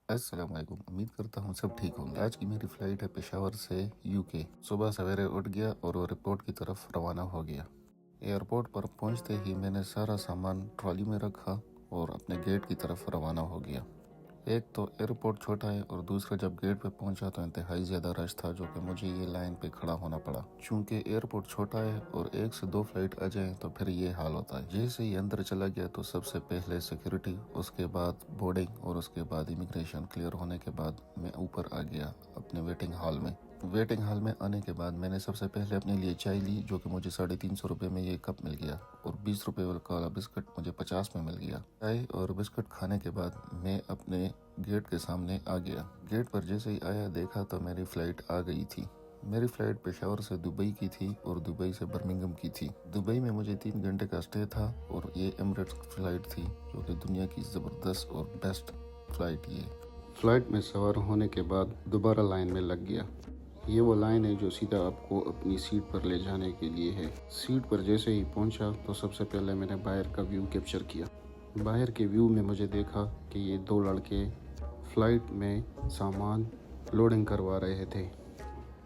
अस्सलाम वालेकुम। उम्मीद करता हूँ सब ठीक होंगे। आज की मेरी फ़्लाइट है पेशावर से यूके। सुबह सवेरे उठ गया और वो एयरपोर्ट की तरफ रवाना हो गया। एयरपोर्ट पर पहुँचते ही मैंने सारा सामान ट्रॉली में रखा और अपने गेट की तरफ रवाना हो गया। एक तो एयरपोर्ट छोटा है और दूसरा जब गेट पे पहुंचा तो इंतहाई ज़्यादा रश था, जो कि मुझे ये लाइन पे खड़ा होना पड़ा। चूंकि एयरपोर्ट छोटा है और एक से दो फ्लाइट आ जाए तो फिर ये हाल होता है। जैसे ही अंदर चला गया तो सबसे पहले सिक्योरिटी, उसके बाद बोर्डिंग और उसके बाद इमिग्रेशन क्लियर होने के बाद मैं ऊपर आ गया अपने वेटिंग हॉल में आने के बाद मैंने सबसे पहले अपने लिए चाय ली, जो कि मुझे 350 रुपये में ये कप मिल गया, और 20 रुपये वाला बिस्किट मुझे 50 में मिल गया। चाय और बिस्किट खाने के बाद मैं अपने गेट के सामने आ गया। गेट पर जैसे ही आया देखा तो मेरी फ़्लाइट आ गई थी। मेरी फ़्लाइट पेशावर से दुबई की थी और दुबई से बर्मिंघम की थी। दुबई में मुझे 3 घंटे का स्टे था और ये एमिरेट्स फ़्लाइट थी, जो कि दुनिया की ज़बरदस्त और बेस्ट फ़्लाइट ये। फ़्लाइट में सवार होने के बाद दोबारा लाइन में लग गया। ये वो लाइन है जो सीधा आपको अपनी सीट पर ले जाने के लिए है। सीट पर जैसे ही पहुंचा तो सबसे पहले मैंने बाहर का व्यू कैप्चर किया। बाहर के व्यू में मुझे देखा कि ये दो लड़के फ़्लाइट में सामान लोडिंग करवा रहे थे।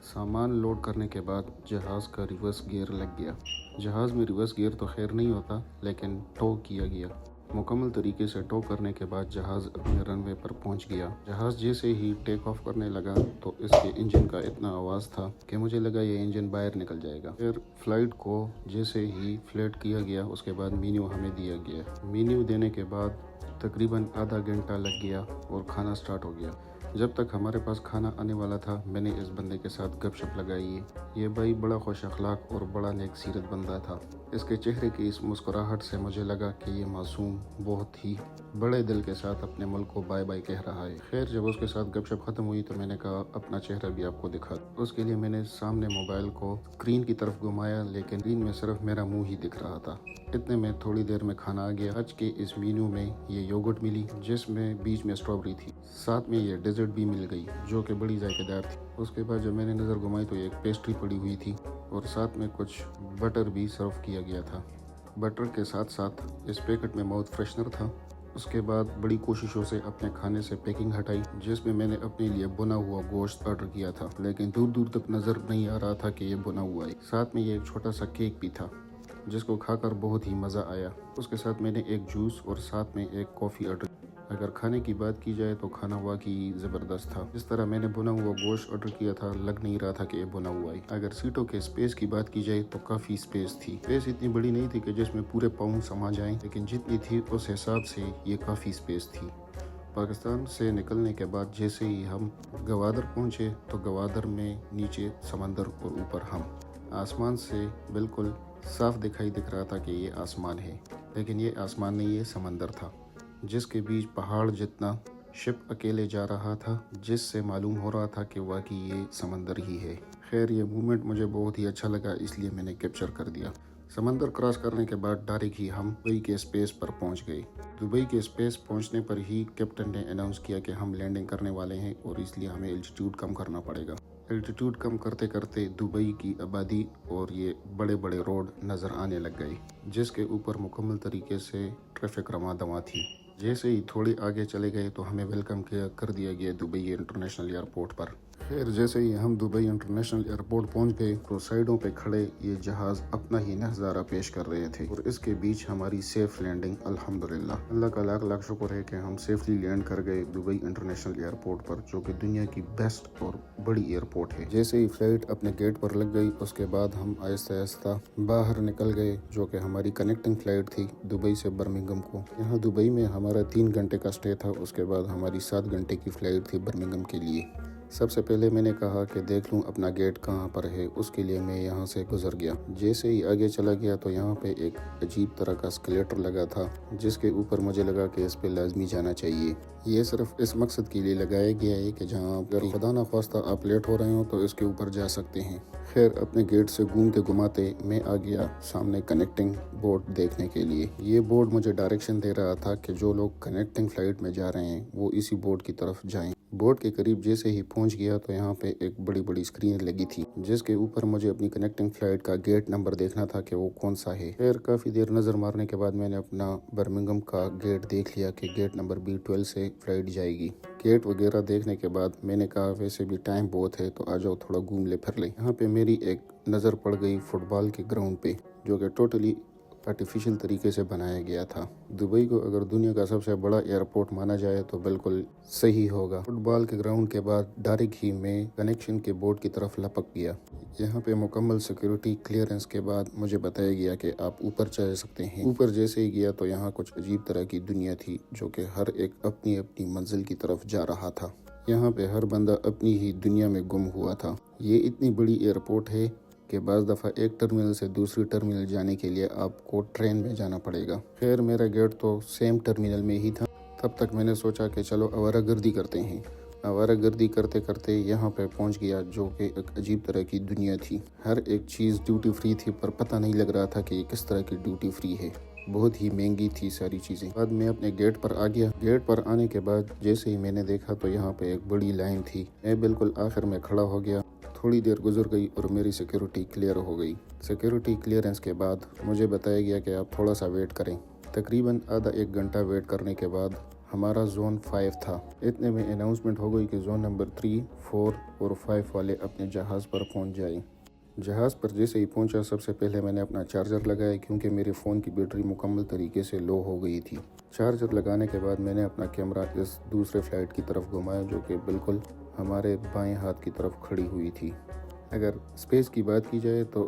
सामान लोड करने के बाद जहाज़ का रिवर्स गियर लग गया। जहाज़ में रिवर्स गियर तो खैर नहीं होता, लेकिन टो किया गया। मुकम्मल तरीके से टो करने के बाद जहाज़ अपने रनवे पर पहुंच गया। जहाज़ जैसे ही टेक ऑफ करने लगा तो इसके इंजन का इतना आवाज़ था कि मुझे लगा ये इंजन बाहर निकल जाएगा। फिर फ्लाइट को जैसे ही फ्लैट किया गया उसके बाद मेन्यू हमें दिया गया। मेन्यू देने के बाद तकरीबन आधा घंटा लग गया और खाना स्टार्ट हो गया। जब तक हमारे पास खाना आने वाला था मैंने इस बंदे के साथ गपशप लगाई। ये भाई बड़ा खुश अखलाक और बड़ा नेक सीरत बंदा था। इसके चेहरे की इस मुस्कुराहट से मुझे लगा कि ये मासूम बहुत ही बड़े दिल के साथ अपने मुल्क को बाय बाय कह रहा है। खैर, जब उसके साथ गपशप खत्म हुई तो मैंने कहा अपना चेहरा भी आपको दिखा। उसके लिए मैंने सामने मोबाइल को स्क्रीन की तरफ घुमाया, लेकिन स्क्रीन में सिर्फ मेरा मुंह ही दिख रहा था। इतने में थोड़ी देर में खाना आ गया। आज के इस मेन्यू में ये योगर्ट मिली जिसमें बीच में स्ट्रॉबेरी थी, साथ में ये डेजर्ट भी मिल गई जो कि बड़ी जायकेदार थी। उसके बाद जब मैंने नज़र घुमाई तो एक पेस्ट्री पड़ी हुई थी और साथ में कुछ बटर भी सर्व किया गया था। बटर के साथ साथ इस पैकेट में माउथ फ्रेशनर था। उसके बाद बड़ी कोशिशों से अपने खाने से पैकिंग हटाई, जिसमें मैंने अपने लिए भुना हुआ गोश्त ऑर्डर किया था, लेकिन दूर दूर तक नज़र नहीं आ रहा था कि ये भुना हुआ है। साथ में ये एक छोटा सा केक भी था जिसको खाकर बहुत ही मज़ा आया। उसके साथ मैंने एक जूस और साथ में एक कॉफ़ी ऑर्डर। अगर खाने की बात की जाए तो खाना वाकई ज़बरदस्त था। जिस तरह मैंने भुना हुआ गोश्त ऑर्डर किया था लग नहीं रहा था कि ये भुना हुआ है। अगर सीटों के स्पेस की बात की जाए तो काफ़ी स्पेस थी। स्पेस इतनी बड़ी नहीं थी कि जिसमें पूरे पाँव समा जाएं, लेकिन जितनी थी उस हिसाब से ये काफ़ी स्पेस थी। पाकिस्तान से निकलने के बाद जैसे ही हम गवादर पहुँचे तो गवादर में नीचे समंदर और ऊपर हम। आसमान से बिल्कुल साफ दिख रहा था कि ये आसमान है, लेकिन ये आसमान नहीं, ये समंदर था जिसके बीच पहाड़ जितना शिप अकेले जा रहा था, जिससे मालूम हो रहा था कि वाकई ये समंदर ही है। खैर, ये मूवमेंट मुझे बहुत ही अच्छा लगा, इसलिए मैंने कैप्चर कर दिया। समंदर क्रॉस करने के बाद डायरेक्ट ही हम दुबई के स्पेस पर पहुंच गए। दुबई के स्पेस पहुंचने पर ही कैप्टन ने अनाउंस किया कि हम लैंडिंग करने वाले हैं और इसलिए हमें एल्टीट्यूड कम करना पड़ेगा। एल्टीट्यूड कम करते करते दुबई की आबादी और ये बड़े बड़े रोड नज़र आने लग गए, जिसके ऊपर मुकम्मल तरीके से ट्रैफिक रवां दवां थी। जैसे ही थोड़ी आगे चले गए तो हमें वेलकम कर दिया गया दुबई इंटरनेशनल एयरपोर्ट पर। फिर जैसे ही हम दुबई इंटरनेशनल एयरपोर्ट पहुंच गए तो साइडों पे खड़े ये जहाज़ अपना ही नज़ारा पेश कर रहे थे और इसके बीच हमारी सेफ लैंडिंग अल्हम्दुलिल्लाह। अल्लाह का लाख लाख शुक्र है कि हम सेफली लैंड कर गए दुबई इंटरनेशनल एयरपोर्ट पर, जो कि दुनिया की बेस्ट और बड़ी एयरपोर्ट है। जैसे ही फ्लाइट अपने गेट पर लग गई उसके बाद हम आहिस्ता आहिस्ता बाहर निकल गए, जो कि हमारी कनेक्टिंग फ़्लाइट थी दुबई से बर्मिंघम को। यहाँ दुबई में हमारा 3 घंटे का स्टे था। उसके बाद हमारी 7 घंटे की फ़्लाइट थी बर्मिंघम के लिए। सबसे पहले मैंने कहा कि देख लूँ अपना गेट कहाँ पर है, उसके लिए मैं यहाँ से गुजर गया। जैसे ही आगे चला गया तो यहाँ पे एक अजीब तरह का एस्केलेटर लगा था, जिसके ऊपर मुझे लगा कि इस पे लाजमी जाना चाहिए। ये सिर्फ इस मकसद के लिए लगाया गया है कि जहाँ अगर खुदा ना ख्वास्ता आप लेट हो रहे हो तो इसके ऊपर जा सकते हैं। खैर, अपने गेट से घूम के घुमाते मैं आ गया सामने कनेक्टिंग बोर्ड देखने के लिए। ये बोर्ड मुझे डायरेक्शन दे रहा था कि जो लोग कनेक्टिंग फ़्लाइट में जा रहे हैं वो इसी बोर्ड की तरफ जाएं। बोर्ड के करीब जैसे ही पहुंच गया तो यहाँ पे एक बड़ी बड़ी स्क्रीन लगी थी, जिसके ऊपर मुझे अपनी कनेक्टिंग फ़्लाइट का गेट नंबर देखना था कि वो कौन सा है। फिर काफ़ी देर नज़र मारने के बाद मैंने अपना बर्मिंघम का गेट देख लिया कि गेट नंबर B12 से फ़्लाइट जाएगी। गेट वगैरह देखने के बाद मैंने कहा वैसे भी टाइम बहुत है तो आ जाओ थोड़ा घूम ले फिर ले। यहाँ पे मेरी एक नज़र पड़ गई फुटबॉल के ग्राउंड पे, जो कि टोटली आर्टिफिशियल तरीके से बनाया गया था। दुबई को अगर दुनिया का सबसे बड़ा एयरपोर्ट माना जाए तो बिल्कुल सही होगा। फुटबॉल के ग्राउंड के बाद डायरेक्ट ही मैं कनेक्शन के बोर्ड की तरफ लपक गया। यहाँ पे मुकम्मल सिक्योरिटी क्लियरेंस के बाद मुझे बताया गया कि आप ऊपर जा सकते हैं। ऊपर जैसे ही गया तो यहाँ कुछ अजीब तरह की दुनिया थी, जो कि हर एक अपनी अपनी मंजिल की तरफ जा रहा था। यहाँ पे हर बंदा अपनी ही दुनिया में गुम हुआ था। ये इतनी बड़ी एयरपोर्ट है कि बाज़ दफ़ा एक टर्मिनल से दूसरी टर्मिनल जाने के लिए आपको ट्रेन में जाना पड़ेगा। खैर मेरा गेट तो सेम टर्मिनल में ही था। तब तक मैंने सोचा कि चलो आवारागर्दी करते हैं। आवारागर्दी करते करते यहाँ पे पहुँच गया, जो कि एक अजीब तरह की दुनिया थी। हर एक चीज़ ड्यूटी फ्री थी, पर पता नहीं लग रहा था कि ये किस तरह की ड्यूटी फ्री है। बहुत ही महंगी थी सारी चीज़ें। बाद में अपने गेट पर आ गया। गेट पर आने के बाद जैसे ही मैंने देखा तो यहाँ पे एक बड़ी लाइन थी। मैं बिल्कुल आखिर में खड़ा हो गया। थोड़ी देर गुजर गई और मेरी सिक्योरिटी क्लियर हो गई। सिक्योरिटी क्लियरेंस के बाद मुझे बताया गया कि आप थोड़ा सा वेट करें। तकरीबन आधा एक घंटा वेट करने के बाद हमारा जोन 5 था। इतने में अनाउंसमेंट हो गई कि जोन नंबर 3, 4 और 5 वाले अपने जहाज़ पर पहुंच जाएं। जहाज़ पर जैसे ही पहुंचा सबसे पहले मैंने अपना चार्जर लगाया, क्योंकि मेरे फ़ोन की बैटरी मुकम्मल तरीके से लो हो गई थी। चार्जर लगाने के बाद मैंने अपना कैमरा इस दूसरे फ़्लाइट की तरफ घुमाया, जो कि बिल्कुल हमारे बाएं हाथ की तरफ खड़ी हुई थी। अगर स्पेस की बात की जाए तो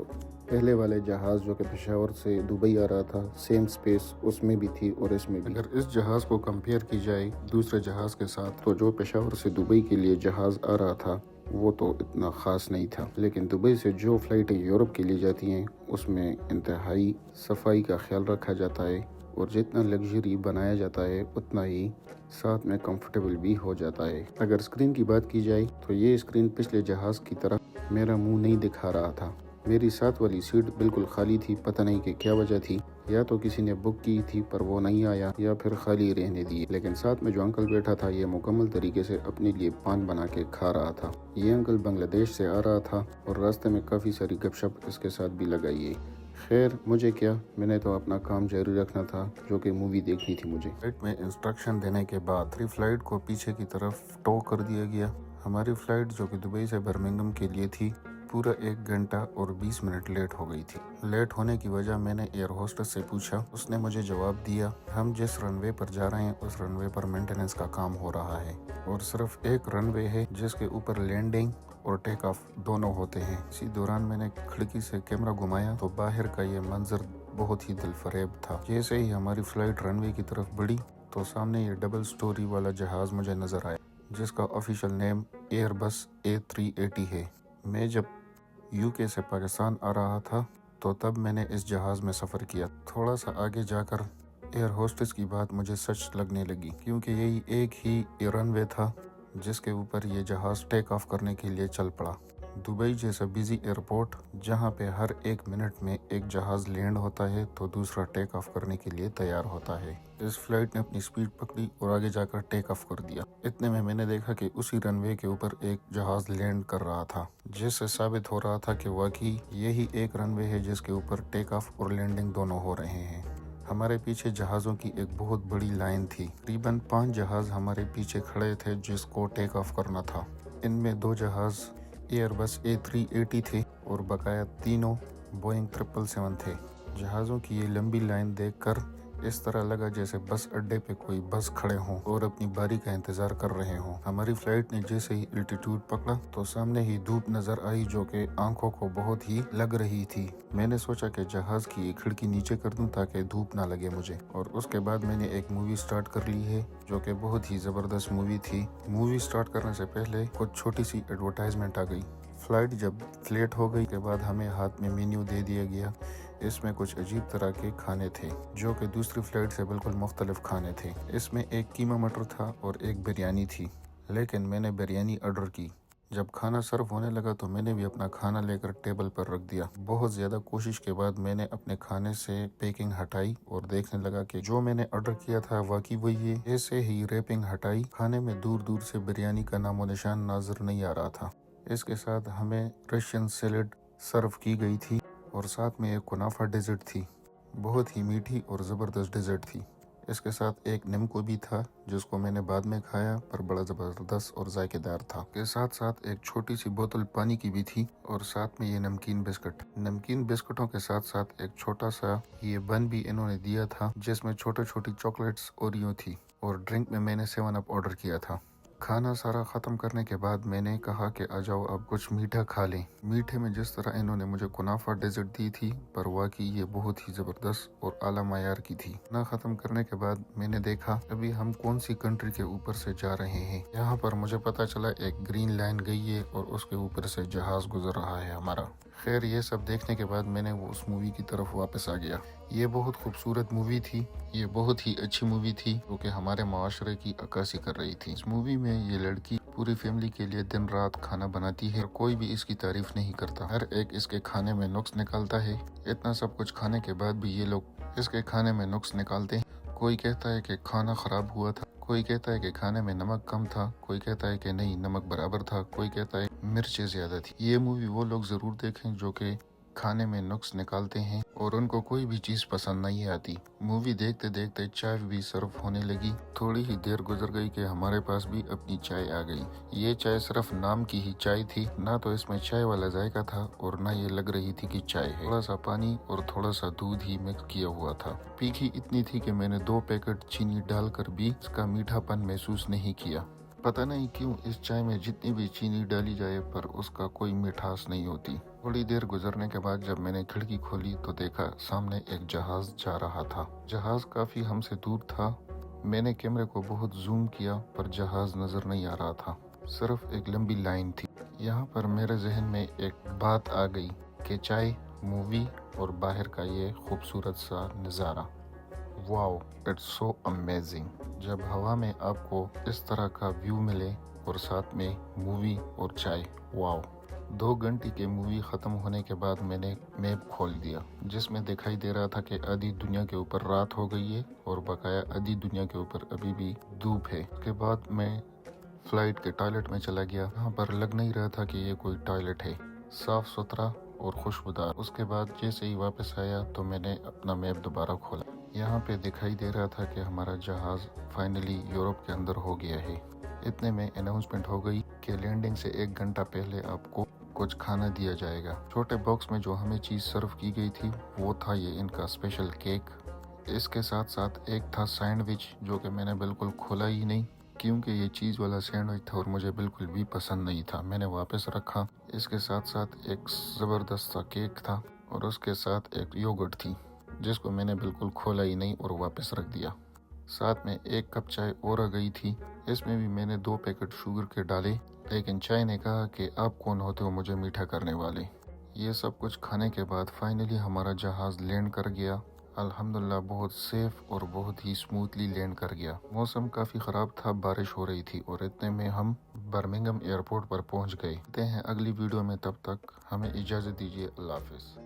पहले वाले जहाज़ जो कि पेशावर से दुबई आ रहा था, सेम स्पेस उसमें भी थी और इसमें भी। अगर इस जहाज़ को कंपेयर की जाए दूसरे जहाज़ के साथ, तो जो पेशावर से दुबई के लिए जहाज़ आ रहा था वो तो इतना ख़ास नहीं था, लेकिन दुबई से जो फ़्लाइटें यूरोप के लिए जाती हैं उसमें इंतहाई सफाई का ख्याल रखा जाता है, और जितना लग्जरी बनाया जाता है उतना ही साथ में कंफर्टेबल भी हो जाता है। अगर स्क्रीन की बात की जाए तो ये स्क्रीन पिछले जहाज़ की तरह मेरा मुंह नहीं दिखा रहा था। मेरी साथ वाली सीट बिल्कुल खाली थी। पता नहीं कि क्या वजह थी, या तो किसी ने बुक की थी पर वो नहीं आया, या फिर खाली रहने दी। लेकिन साथ में जो अंकल बैठा था ये मुकम्मल तरीके से अपने लिए पान बना के खा रहा था। ये अंकल बांग्लादेश से आ रहा था और रास्ते में काफ़ी सारी गपशप इसके साथ भी लगाई है। खैर मुझे क्या, मैंने तो अपना काम जारी रखना था, जो कि मूवी देखनी थी मुझे। फ्लाइट में इंस्ट्रक्शन देने के बाद फ्लाइट को पीछे की तरफ टो कर दिया गया। हमारी फ़्लाइट जो कि दुबई से बर्मिंघम के लिए थी पूरा 1 घंटा और 20 मिनट लेट हो गई थी। लेट होने की वजह मैंने एयर होस्टेस से पूछा। उसने मुझे जवाब दिया, हम जिस रनवे पर जा रहे हैं उस रनवे पर मेंटेनेंस का काम हो रहा है, और सिर्फ एक रनवे है जिसके ऊपर लैंडिंग और टेक ऑफ दोनों होते हैं। इसी दौरान मैंने खिड़की से कैमरा घुमाया तो बाहर का ये मंजर बहुत ही दिलफरेब था। जैसे ही हमारी फ़्लाइट रनवे की तरफ बढ़ी तो सामने ये डबल स्टोरी वाला जहाज़ मुझे नज़र आया, जिसका ऑफिशियल नेम एयरबस A380 है। मैं जब यूके से पाकिस्तान आ रहा था तो तब मैंने इस जहाज़ में सफ़र किया। थोड़ा सा आगे जाकर एयर होस्टेस की बात मुझे सच लगने लगी, क्योंकि यही एक ही रनवे था जिसके ऊपर ये जहाज़ टेक ऑफ करने के लिए चल पड़ा। दुबई जैसा बिजी एयरपोर्ट जहाँ पे हर 1 मिनट में एक जहाज़ लैंड होता है तो दूसरा टेक ऑफ करने के लिए तैयार होता है। इस फ्लाइट ने अपनी स्पीड पकड़ी और आगे जाकर टेक ऑफ कर दिया। इतने में मैंने देखा कि उसी रनवे के ऊपर एक जहाज़ लैंड कर रहा था, जिससे साबित हो रहा था कि वाकई यही एक रनवे है जिसके ऊपर टेक ऑफ और लैंडिंग दोनों हो रहे हैं। हमारे पीछे जहाज़ों की एक बहुत बड़ी लाइन थी। तकरीबन 5 जहाज़ हमारे पीछे खड़े थे जिसको टेक ऑफ करना था। इनमें 2 जहाज़ एयरबस A380 थे और बकाया तीनों बोइंग 777 थे। जहाज़ों की ये लंबी लाइन देखकर इस तरह लगा जैसे बस अड्डे पे कोई बस खड़े हों और अपनी बारी का इंतज़ार कर रहे हों। हमारी फ़्लाइट ने जैसे ही एल्टीट्यूड पकड़ा तो सामने ही धूप नज़र आई, जो कि आंखों को बहुत ही लग रही थी। मैंने सोचा कि जहाज़ की एक खिड़की नीचे कर दूं ताकि धूप ना लगे मुझे, और उसके बाद मैंने एक मूवी स्टार्ट कर ली है जो कि बहुत ही ज़बरदस्त मूवी थी। मूवी स्टार्ट करने से पहले कुछ छोटी सी एडवर्टाइजमेंट आ गई। फ़्लाइट जब फ्लेट हो गई के बाद हमें हाथ में मेन्यू दे दिया गया। इसमें कुछ अजीब तरह के खाने थे जो कि दूसरी फ़्लाइट से बिल्कुल मुख्तलिफ खाने थे। इसमें एक कीमा मटर था और एक बिरयानी थी, लेकिन मैंने बिरयानी ऑर्डर की। जब खाना सर्व होने लगा तो मैंने भी अपना खाना लेकर टेबल पर रख दिया। बहुत ज़्यादा कोशिश के बाद मैंने अपने खाने से पैकिंग हटाई और देखने लगा कि जो मैंने ऑर्डर किया था वाकई वही है। ऐसे ही रैपिंग हटाई, खाने में दूर दूर से बिरयानी का नामो निशान नजर नहीं आ रहा था। इसके साथ हमें रशियन सैलेड सर्व की गई थी और साथ में एक कुनाफा डेजर्ट थी। बहुत ही मीठी और ज़बरदस्त डेजर्ट थी। اس کے ساتھ ایک نمکو بھی تھا جس کو میں نے بعد میں کھایا پر بڑا زبردست اور ذائقے دار تھا۔ کے ساتھ ساتھ ایک چھوٹی سی بوتل پانی کی بھی تھی اور ساتھ میں یہ نمکین بسکٹ۔ نمکین بسکٹوں کے ساتھ ساتھ ایک چھوٹا سا یہ بن بھی انہوں نے دیا تھا جس میں چھوٹی چھوٹی چاکلیٹس اوریو تھی، اور ڈرنک میں نے 7 اپ آرڈر کیا تھا۔ کھانا سارا ختم کرنے کے بعد میں نے کہا کہ آ جاؤ اب کچھ میٹھا کھا لیں۔ میٹھے میں جس طرح انہوں نے مجھے کنافہ ڈیزرٹ دی تھی پر واقعی یہ بہت ہی زبردست اور اعلیٰ معیار کی تھی۔ کھانا ختم کرنے کے بعد میں نے دیکھا ابھی ہم کون سی کنٹری کے اوپر سے جا رہے ہیں۔ یہاں پر مجھے پتا چلا ایک گرین لائن گئی ہے اور اس کے اوپر سے جہاز گزر رہا ہے ہمارا۔ خیر یہ سب دیکھنے کے بعد میں نے اس مووی کی طرف واپس آ گیا۔ یہ بہت خوبصورت مووی تھی، یہ بہت ہی اچھی مووی تھی جو کہ ہمارے معاشرے کی عکاسی کر رہی تھی۔ اس مووی میں یہ لڑکی پوری فیملی کے لیے دن رات کھانا بناتی ہے اور کوئی بھی اس کی تعریف نہیں کرتا، ہر ایک اس کے کھانے میں نقص نکالتا ہے۔ اتنا سب کچھ کھانے کے بعد بھی یہ لوگ اس کے کھانے میں نقص نکالتے ہیں۔ کوئی کہتا ہے کہ کھانا خراب ہوا تھا، کوئی کہتا ہے کہ کھانے میں نمک کم تھا، کوئی کہتا ہے کہ نہیں نمک برابر تھا، کوئی کہتا ہے مرچیں زیادہ تھی۔ یہ مووی وہ لوگ ضرور دیکھیں جو کہ کھانے میں نقص نکالتے ہیں اور ان کو کوئی بھی چیز پسند نہیں آتی۔ مووی دیکھتے دیکھتے چائے بھی سرو ہونے لگی۔ تھوڑی ہی دیر گزر گئی کہ ہمارے پاس بھی اپنی چائے آ گئی۔ یہ چائے صرف نام کی ہی چائے تھی، نہ تو اس میں چائے والا ذائقہ تھا اور نہ یہ لگ رہی تھی کہ چائے ہے۔ تھوڑا سا پانی اور تھوڑا سا دودھ ہی مکس کیا ہوا تھا۔ پھیکی اتنی تھی کہ میں نے 2 پیکٹ چینی ڈال کر بھی اس کا میٹھا پن محسوس نہیں کیا۔ پتہ نہیں کیوں اس چائے میں جتنی بھی چینی ڈالی جائے پر اس کا کوئی مٹھاس نہیں ہوتی۔ تھوڑی دیر گزرنے کے بعد جب میں نے کھڑکی کھولی تو دیکھا سامنے ایک جہاز جا رہا تھا۔ جہاز کافی ہم سے دور تھا۔ میں نے کیمرے کو بہت زوم کیا پر جہاز نظر نہیں آ رہا تھا، صرف ایک لمبی لائن تھی۔ یہاں پر میرے ذہن میں ایک بات آ گئی کہ چائے، مووی اور باہر کا یہ خوبصورت سا نظارہ، واو اٹس سو امیزنگ۔ جب ہوا میں آپ کو اس طرح کا ویو ملے اور ساتھ میں مووی اور چائے، واو۔ 2 گھنٹے کے مووی ختم ہونے کے بعد میں نے میپ کھول دیا جس میں دکھائی دے رہا تھا کہ آدھی دنیا کے اوپر رات ہو گئی ہے اور بقایا آدھی دنیا کے اوپر ابھی بھی دھوپ ہے۔ اس کے بعد میں فلائٹ کے ٹوائلٹ میں چلا گیا۔ یہاں پر لگ نہیں رہا تھا کہ یہ کوئی ٹوائلٹ ہے، صاف ستھرا اور خوشبودار۔ اس کے بعد جیسے ہی واپس آیا تو میں نے اپنا میپ دوبارہ کھولا۔ یہاں پہ دکھائی دے رہا تھا کہ ہمارا جہاز فائنلی یورپ کے اندر ہو گیا ہے۔ اتنے میں اناؤنسمنٹ ہو گئی کہ لینڈنگ سے 1 گھنٹہ پہلے آپ کو کچھ کھانا دیا جائے گا۔ چھوٹے باکس میں جو ہمیں چیز سرو کی گئی تھی وہ تھا یہ ان کا اسپیشل کیک۔ اس کے ساتھ ساتھ ایک تھا سینڈوچ جو کہ میں نے بالکل کھولا ہی نہیں کیونکہ یہ چیز والا سینڈوچ تھا اور مجھے بالکل بھی پسند نہیں تھا، میں نے واپس رکھا۔ اس کے ساتھ ساتھ ایک زبردست سا کیک تھا اور اس کے ساتھ ایک یوگرٹ تھی جس کو میں نے بالکل کھولا ہی نہیں اور واپس رکھ دیا۔ ساتھ میں 1 کپ چائے اور آ گئی تھی، اس میں بھی میں نے 2 پیکٹ شوگر کے ڈالے، لیکن چائے نے کہا کہ آپ کون ہوتے ہو مجھے میٹھا کرنے والے۔ یہ سب کچھ کھانے کے بعد فائنلی ہمارا جہاز لینڈ کر گیا۔ الحمدللہ بہت سیف اور بہت ہی سموتھلی لینڈ کر گیا۔ موسم کافی خراب تھا، بارش ہو رہی تھی اور اتنے میں ہم برمنگھم ایئرپورٹ پر پہنچ گئے۔ ملتے ہیں اگلی ویڈیو میں، تب تک ہمیں اجازت دیجیے، اللہ حافظ۔